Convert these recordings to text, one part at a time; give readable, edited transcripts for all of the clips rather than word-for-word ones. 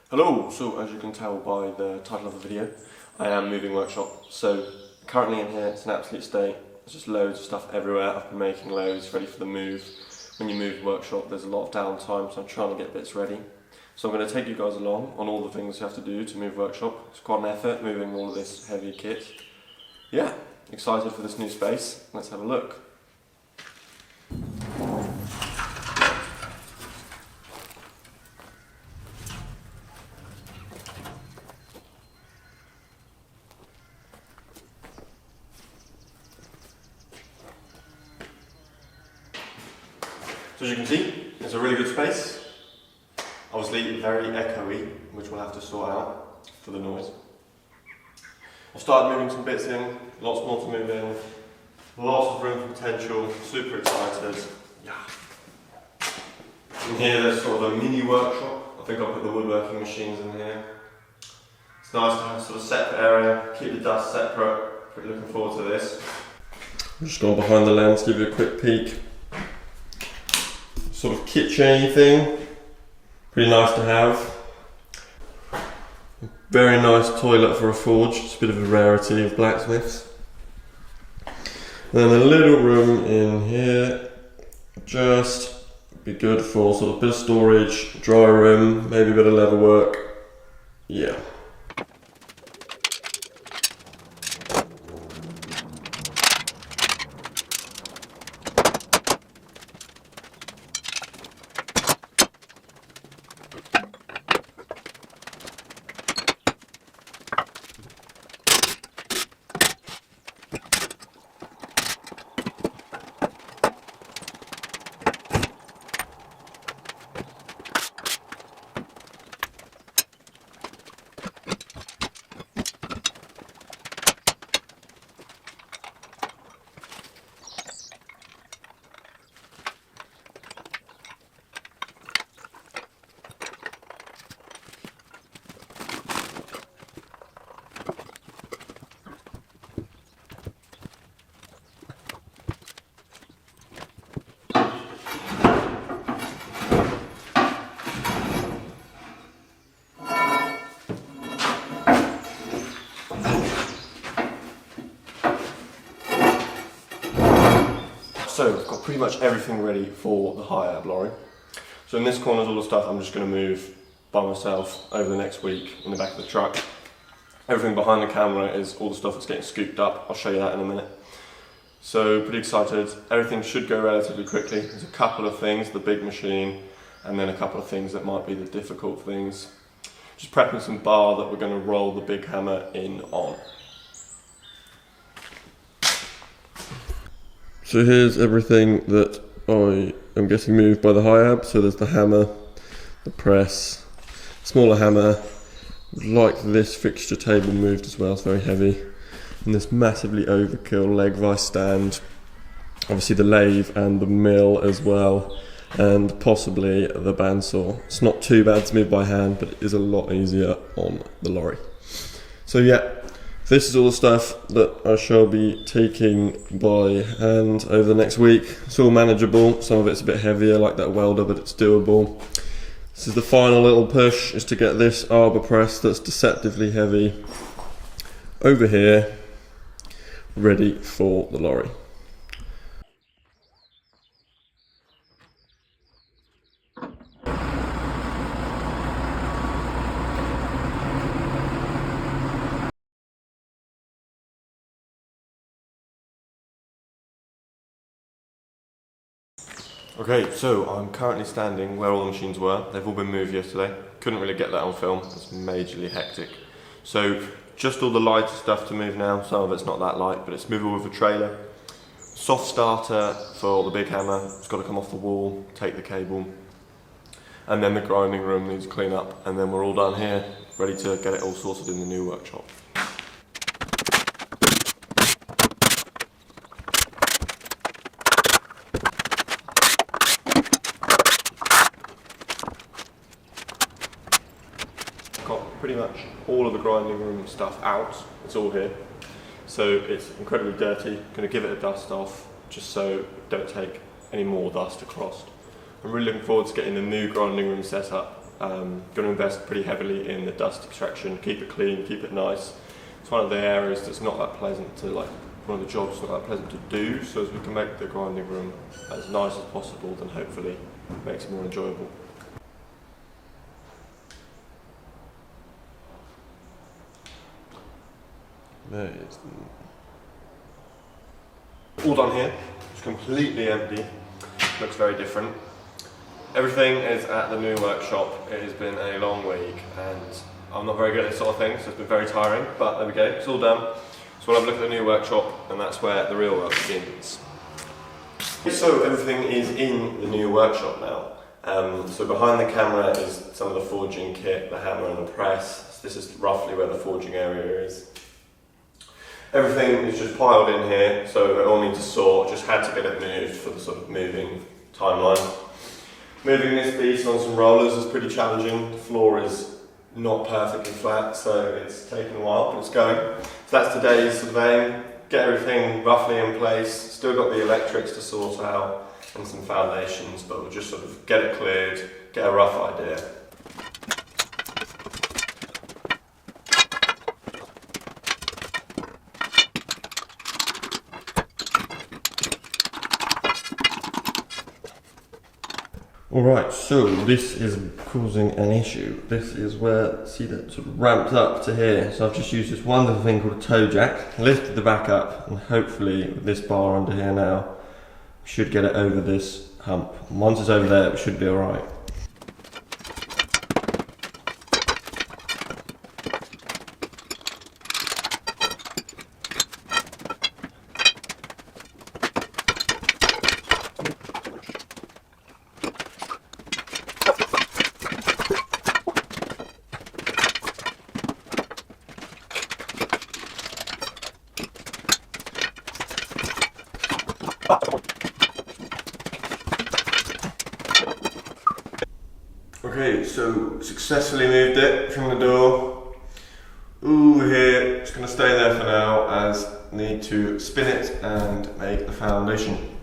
Hello, so as you can tell by the title of the video, I am moving workshop. So currently in here, it's an absolute state. There's just loads of stuff everywhere. I've been making loads, ready for the move. When you move workshop, there's a lot of downtime, so I'm trying to get bits ready. So I'm going to take you guys along on all the things you have to do to move workshop. It's quite an effort moving all of this heavy kit. Yeah, excited for this new space. Let's have a look. So as you can see, it's a really good space. Obviously very echoey, which we'll have to sort out for the noise. I've started moving some bits in, lots more to move in, lots of room for potential, super excited. Yeah. In here there's sort of a mini workshop. I think I'll put the woodworking machines in here. It's nice to have a sort of separate area, keep the dust separate. Pretty looking forward to this. I'll just go behind the lens, give you a quick peek. Sort of kitchen-y thing, pretty nice to have. Very nice toilet for a forge, it's a bit of a rarity of Blacksmiths. And then a little room in here, just be good for sort of bit of storage, dry room, maybe a bit of leather work. Yeah. So I've got pretty much everything ready for the high-ab lorry. So in this corner is all the stuff I'm just going to move by myself over the next week in the back of the truck. Everything behind the camera is all the stuff that's getting scooped up. I'll show you that in a minute. So pretty excited. Everything should go relatively quickly. There's a couple of things, the big machine, and then a couple of things that might be the difficult things. Just prepping some bar that we're going to roll the big hammer in on. So here's everything that I am getting moved by the high-ab. So there's the hammer, the press, smaller hammer, like this fixture table moved as well, it's very heavy, and this massively overkill leg vice stand, obviously the lathe and the mill as well, and possibly the bandsaw. It's not too bad to move by hand, but it is a lot easier on the lorry. So yeah. This is all the stuff that I shall be taking by hand over the next week. It's all manageable, some of it's a bit heavier like that welder, but it's doable. This is the final little push, is to get this arbor press that's deceptively heavy over here, ready for the lorry. Okay, so I'm currently standing where all the machines were. They've all been moved yesterday. Couldn't really get that on film, it's majorly hectic. So just all the lighter stuff to move now. Some of it's not that light, but it's movable with a trailer. Soft starter for the big hammer, it's got to come off the wall, take the cable. And then the grinding room needs clean up, and then we're all done here, ready to get it all sorted in the new workshop. Got pretty much all of the grinding room stuff out, it's all here. So it's incredibly dirty, going to give it a dust off just so don't take any more dust across. I'm really looking forward to getting the new grinding room set up Going to invest pretty heavily in the dust extraction, keep it clean, keep it nice. It's one of the areas that's not that pleasant to, like, one of the jobs not that pleasant to do, so as we can make the grinding room as nice as possible, then hopefully it makes it more enjoyable. There it is. All done here, it's completely empty, looks very different. Everything is at the new workshop. It has been a long week and I'm not very good at this sort of thing, so it's been very tiring, but there we go, it's all done. So we'll have a look at the new workshop and that's where the real work begins. So everything is in the new workshop now. So behind the camera is some of the forging kit, the hammer and the press. So this is roughly where the forging area is. Everything is just piled in here, so it all needs to sort, just had to get it moved for the sort of moving timeline. Moving this beast on some rollers is pretty challenging. The floor is not perfectly flat, so it's taken a while, but it's going. So that's today's sort of aim, get everything roughly in place. Still got the electrics to sort out and some foundations, but we'll just sort of get it cleared, get a rough idea. Alright, so this is causing an issue. This is where, see that sort of ramped up to here. So I've just used this wonderful thing called a toe jack, lifted the back up, and hopefully with this bar under here now, we should get it over this hump. And once it's over there, it should be alright. Okay, so successfully moved it from the door. Ooh, here, it's going to stay there for now as need to spin it and make the foundation.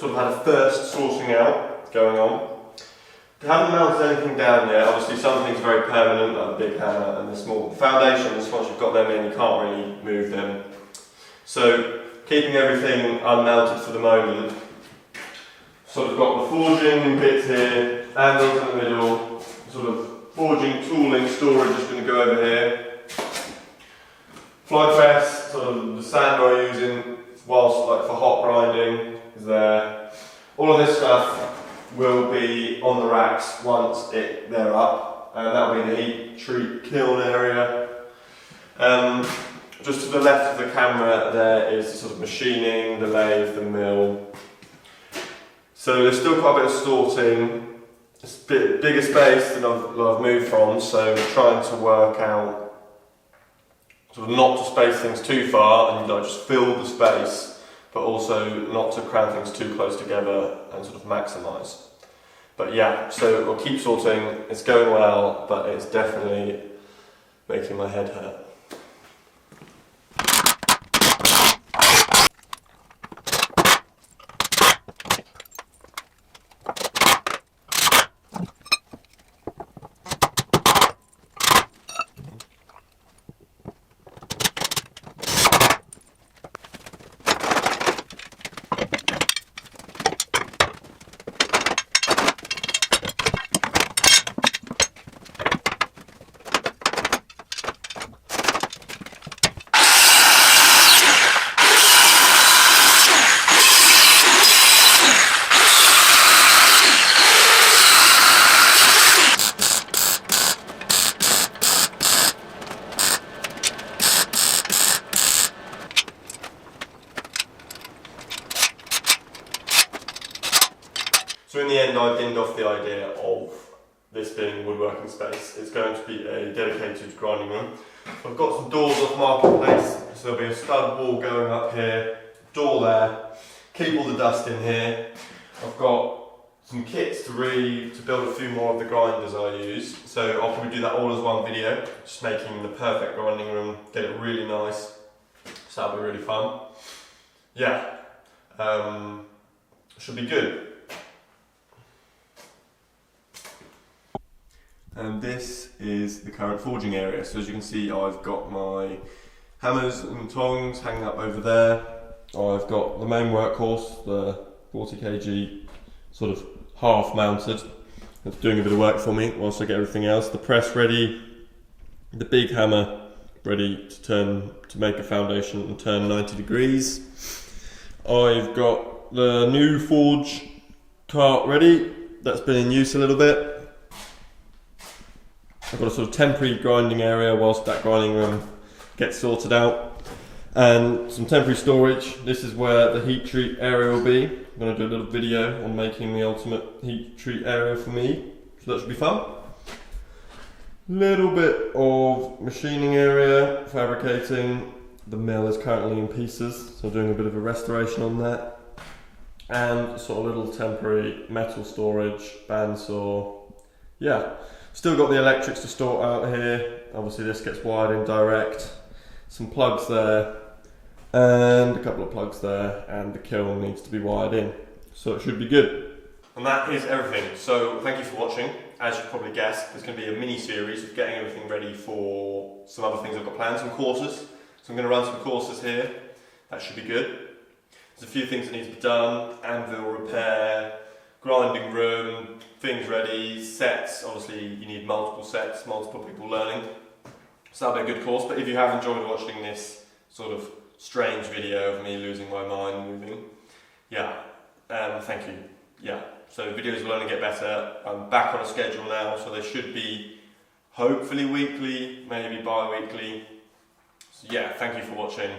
Sort of had a first sorting out going on. We haven't mounted anything down yet. Obviously some things are very permanent, like the big hammer and the small foundations. Once you've got them in, you can't really move them. So keeping everything unmounted for the moment. Sort of got the forging bits here, handles in the middle, sort of forging tooling storage is going to go over here. Fly press, sort of the sander I'm using whilst like for hot grinding is there. All of this stuff will be on the racks once they're up, and that will be the heat treat kiln area. Just to the left of the camera there is the sort of machining, the lathe, the mill. So there's still quite a bit of sorting. It's a bit bigger space than I've moved from, so we're trying to work out sort of not to space things too far and just fill the space, but also not to cram things too close together and sort of maximise. But yeah, so we'll keep sorting. It's going well, but it's definitely making my head hurt. So in the end I binned off the idea of this being a woodworking space. It's going to be a dedicated grinding room. I've got some doors off Marketplace, so there'll be a stud wall going up here, door there, keep all the dust in here. I've got some kits to build a few more of the grinders I use, so I'll probably do that all as one video, just making the perfect grinding room, get it really nice, so that'll be really fun. Yeah, should be good. And this is the current forging area. So as you can see, I've got my hammers and tongs hanging up over there. I've got the main workhorse, the 40 kg, sort of half mounted. It's doing a bit of work for me whilst I get everything else. The press ready, the big hammer ready to make a foundation and turn 90 degrees. I've got the new forge cart ready. That's been in use a little bit. I've got a sort of temporary grinding area whilst that grinding room gets sorted out, and some temporary storage. This is where the heat treat area will be. I'm going to do a little video on making the ultimate heat treat area for me, so that should be fun. Little bit of machining area, fabricating. The mill is currently in pieces, so I'm doing a bit of a restoration on that. And sort of little temporary metal storage, bandsaw. Yeah. Still got the electrics to sort out here. Obviously this gets wired in direct. Some plugs there, and a couple of plugs there, and the kiln needs to be wired in. So it should be good. And that is everything. So thank you for watching. As you probably guessed, there's going to be a mini series of getting everything ready for some other things I've got planned, some courses. So I'm going to run some courses here. That should be good. There's a few things that need to be done. Anvil repair, grinding room, things ready, sets. Obviously you need multiple sets, multiple people learning. So that'll be a good course. But if you have enjoyed watching this sort of strange video of me losing my mind moving, yeah, thank you. Yeah, so videos will only get better. I'm back on a schedule now, so they should be hopefully weekly, maybe bi-weekly. So yeah, thank you for watching.